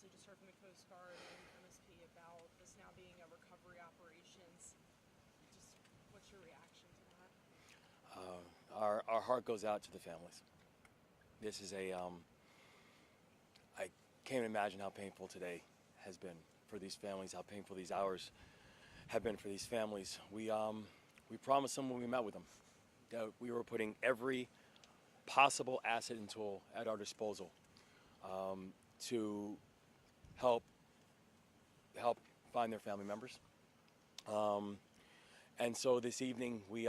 obviously just heard from the Coast Guard and MSP about this now being a recovery operations. Just what's your reaction to that? Our heart goes out to the families. This is I can't imagine how painful today has been for these families, how painful these hours have been for these families. We promised them when we met with them that we were putting every possible asset and tool at our disposal to help find their family members. And so this evening we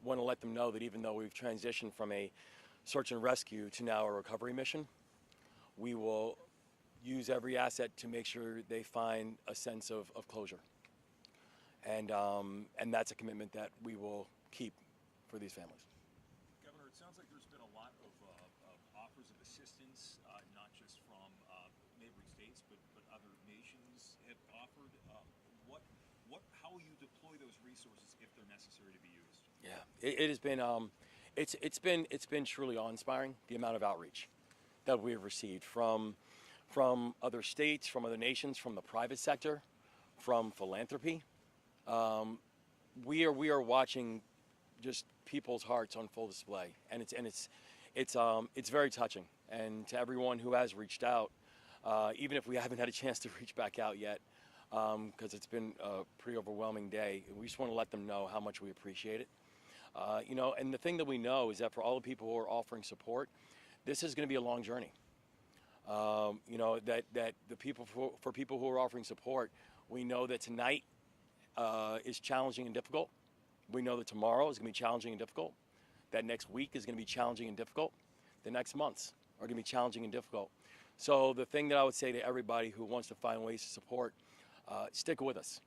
want to let them know that even though we've transitioned from a search and rescue to now a recovery mission, we will use every asset to make sure they find a sense of closure. And that's a commitment that we will keep for these families. Governor, it sounds like there's been a lot of offers of assistance, not just from neighboring states, but other nations have offered. How will you deploy those resources if they're necessary to be used? Yeah, it has been it's been truly awe-inspiring, the amount of outreach that we have received from other states, from other nations, from the private sector, from philanthropy. We are watching just people's hearts on full display, and it's very touching. And to everyone who has reached out, even if we haven't had a chance to reach back out yet, because it's been a pretty overwhelming day, we just want to let them know how much we appreciate it. And the thing that we know is that for all the people who are offering support, this is going to be a long journey. That the people for people who are offering support, we know that tonight is challenging and difficult. We know that tomorrow is going to be challenging and difficult. That next week is going to be challenging and difficult. The next months are going to be challenging and difficult. So the thing that I would say to everybody who wants to find ways to support, stick with us,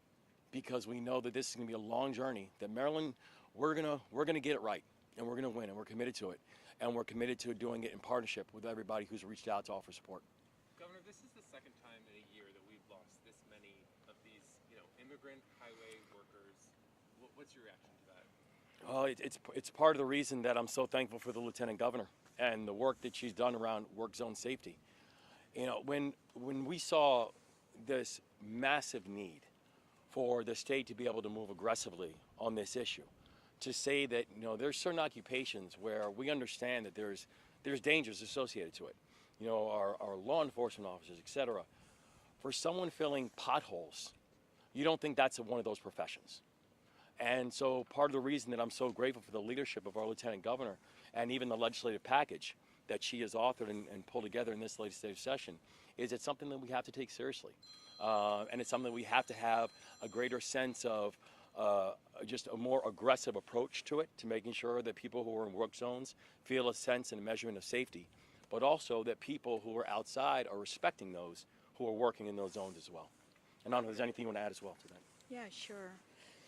because we know that this is going to be a long journey. That Maryland, we're gonna get it right, and we're gonna win, and we're committed to it, and we're committed to doing it in partnership with everybody who's reached out to offer support. Governor, this is the second time in a year that we've lost this many of these, immigrant highway workers. What's your reaction to that? Well, it's part of the reason that I'm so thankful for the Lieutenant Governor and the work that she's done around work zone safety. When we saw this massive need for the state to be able to move aggressively on this issue, to say that there's certain occupations where we understand that there's dangers associated to it, our law enforcement officers, etc. For someone filling potholes, you don't think that's one of those professions. And so part of the reason that I'm so grateful for the leadership of our Lieutenant Governor and even the legislative package that she has authored and pulled together in this legislative session is it's something that we have to take seriously. And it's something that we have to have a greater sense of just a more aggressive approach to it, to making sure that people who are in work zones feel a sense and a measurement of safety, but also that people who are outside are respecting those who are working in those zones as well. And I don't know if there's anything you want to add as well to that. Yeah, sure.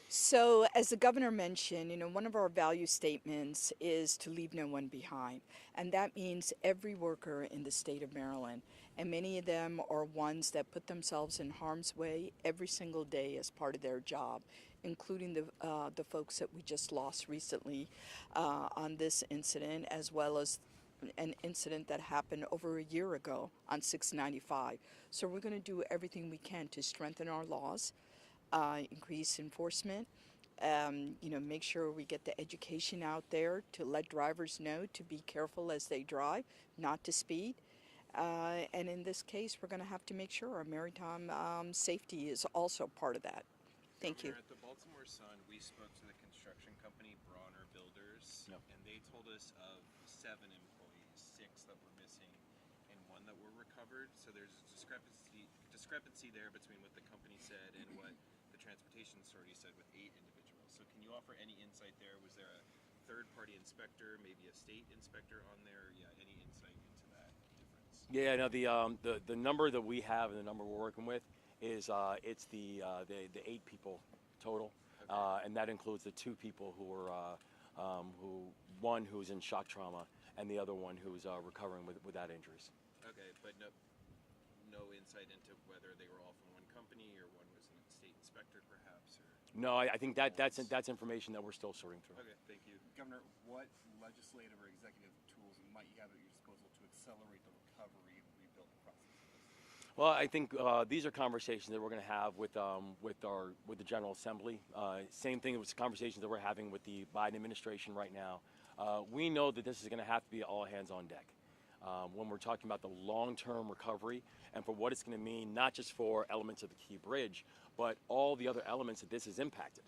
So as the governor mentioned, one of our value statements is to leave no one behind. And that means every worker in the state of Maryland. And many of them are ones that put themselves in harm's way every single day as part of their job, including the folks that we just lost recently on this incident, as well as an incident that happened over a year ago on 695. So we're going to do everything we can to strengthen our laws, increase enforcement, make sure we get the education out there to let drivers know to be careful as they drive, not to speed. And in this case, we're going to have to make sure our maritime safety is also part of that. Thank you. At the Baltimore Sun, we spoke to the construction company Bronner Builders, Yep. and they told us of 7 employees, 6 that were missing, and 1 that were recovered. So there's a discrepancy there between what the company said and what the Transportation Authority said with 8 individuals. So can you offer any insight there? Was there a third-party inspector, maybe a state inspector on there? Yeah, any insight into that difference? Yeah, no, the number that we have and the number we're working with is it's the 8 people total, okay. And that includes the 2 people who were one who's in shock trauma and the other one who's recovering without injuries. Okay, but no insight into whether they were all from one company or one was a state inspector, perhaps, or. No, I think that's information that we're still sorting through. Okay, thank you. Governor, what legislative or executive tools might you have at your disposal to accelerate the recovery and rebuilding process? Well, I think these are conversations that we're going to have with the General Assembly. Same thing with conversations that we're having with the Biden administration right now. We know that this is going to have to be all hands on deck when we're talking about the long-term recovery and for what it's going to mean, not just for elements of the Key Bridge, but all the other elements that this has impacted.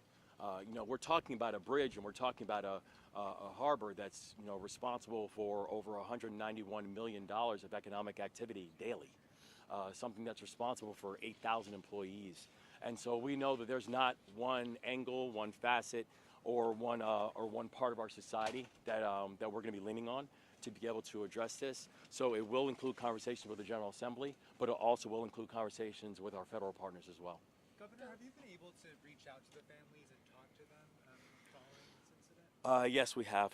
We're talking about a bridge and we're talking about a harbor that's responsible for over $191 million of economic activity daily. Something that's responsible for 8,000 employees. And so we know that there's not one angle, one facet, or one part of our society that we're going to be leaning on to be able to address this. So it will include conversations with the General Assembly, but it also will include conversations with our federal partners as well. Governor, have you been able to reach out to the families and talk to them following this incident? Yes, we have.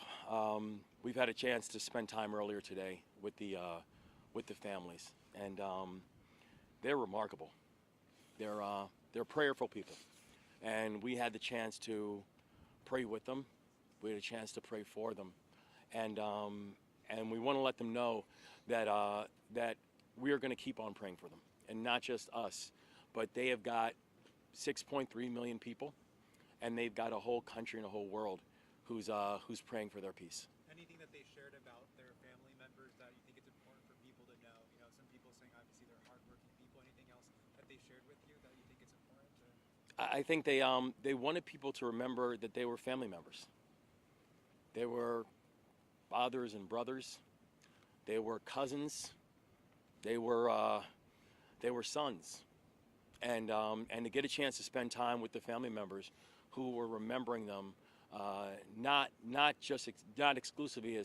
We've had a chance to spend time earlier today with the families, and they're remarkable. They're prayerful people, and we had the chance to pray with them. We had a chance to pray for them, and we want to let them know that that we are going to keep on praying for them, and not just us, but they have got 6.3 million people, and they've got a whole country and a whole world who's praying for their peace. Anything that they shared about their family members that you think it's important for people to know? Some people saying obviously they're hardworking people. Anything else that they shared with you that you think it's important to? I think they wanted people to remember that they were family members. They were fathers and brothers. They were cousins. They were sons. And to get a chance to spend time with the family members who were remembering them, not exclusively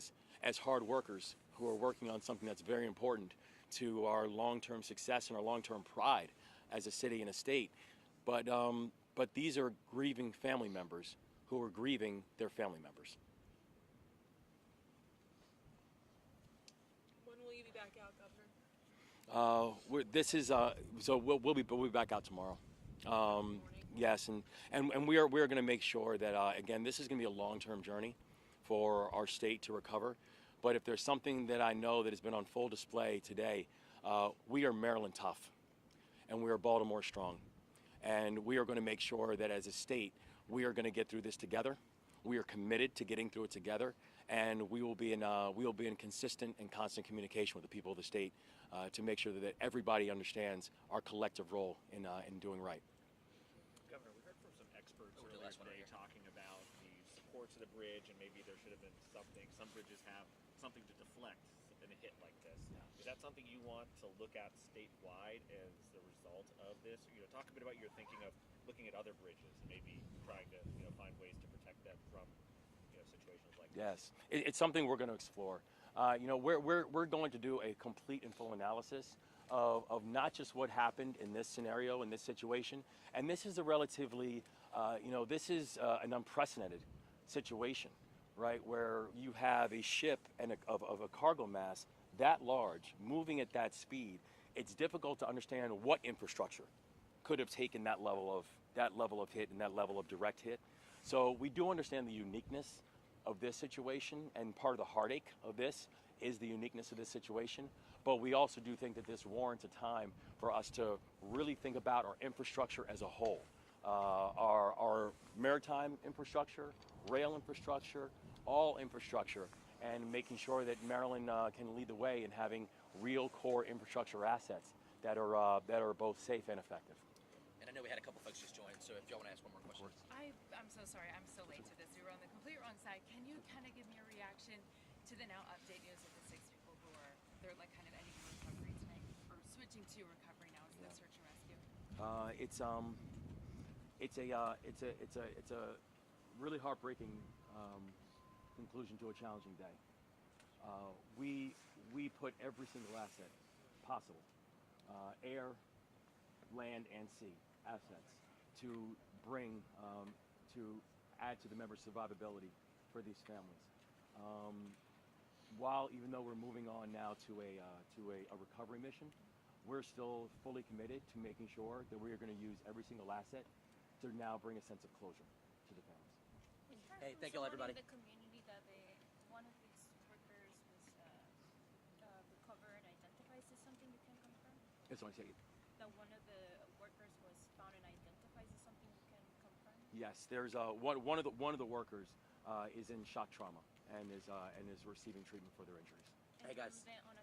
as hard workers who are working on something that's very important to our long-term success and our long-term pride as a city and a state, but these are grieving family members who are grieving their family members. When will you be back out, Governor? We'll be back out tomorrow. Yes, and we are going to make sure that again, this is going to be a long-term journey for our state to recover. But if there's something that I know that has been on full display today, we are Maryland tough, and we are Baltimore strong, and we are going to make sure that as a state we are going to get through this together. We are committed to getting through it together, and we will be in consistent and constant communication with the people of the state to make sure that everybody understands our collective role in doing right. Governor, we heard from some experts earlier today talking about the supports of the bridge, and maybe there should have been something. Some bridges have something to deflect in a hit like this. Is that something you want to look at statewide as the result of this? Talk a bit about your thinking of looking at other bridges and maybe trying to find ways to protect them from situations like this. Yes, it's something we're going to explore. We're going to do a complete and full analysis of not just what happened in this scenario, in this situation, and this is a relatively, this is an unprecedented situation, right, where you have a ship of a cargo mass that large moving at that speed. It's difficult to understand what infrastructure could have taken that level of hit and that level of direct hit. So we do understand the uniqueness of this situation, and part of the heartache of this is the uniqueness of this situation. But we also do think that this warrants a time for us to really think about our infrastructure as a whole. Our maritime infrastructure, rail infrastructure, all infrastructure, and making sure that Maryland can lead the way in having real core infrastructure assets that are both safe and effective. And I know we had a couple folks just join, so if y'all want to ask one more question. I'm so sorry, I'm so late to this. We were on the complete wrong side. Can you kind of give me a reaction to the now update news of the 6 people who they're like kind of ending recovery tonight, or switching to recovery now instead of search and rescue? It's a really heartbreaking conclusion to a challenging day. We put every single asset possible, air, land, and sea assets, to bring to add to the members' survivability for these families. Even though we're moving on now to a recovery mission, we're still fully committed to making sure that we are going to use every single asset to now bring a sense of closure to the families. Hey, thank you all, everybody. The community that one of these workers was recovered, identified. Is this something you can confirm? That's what I say. that one of the workers was found and identified? Is something you can confirm? Yes, there's one of the workers is in shock trauma and is receiving treatment for their injuries. And Hey, guys. on a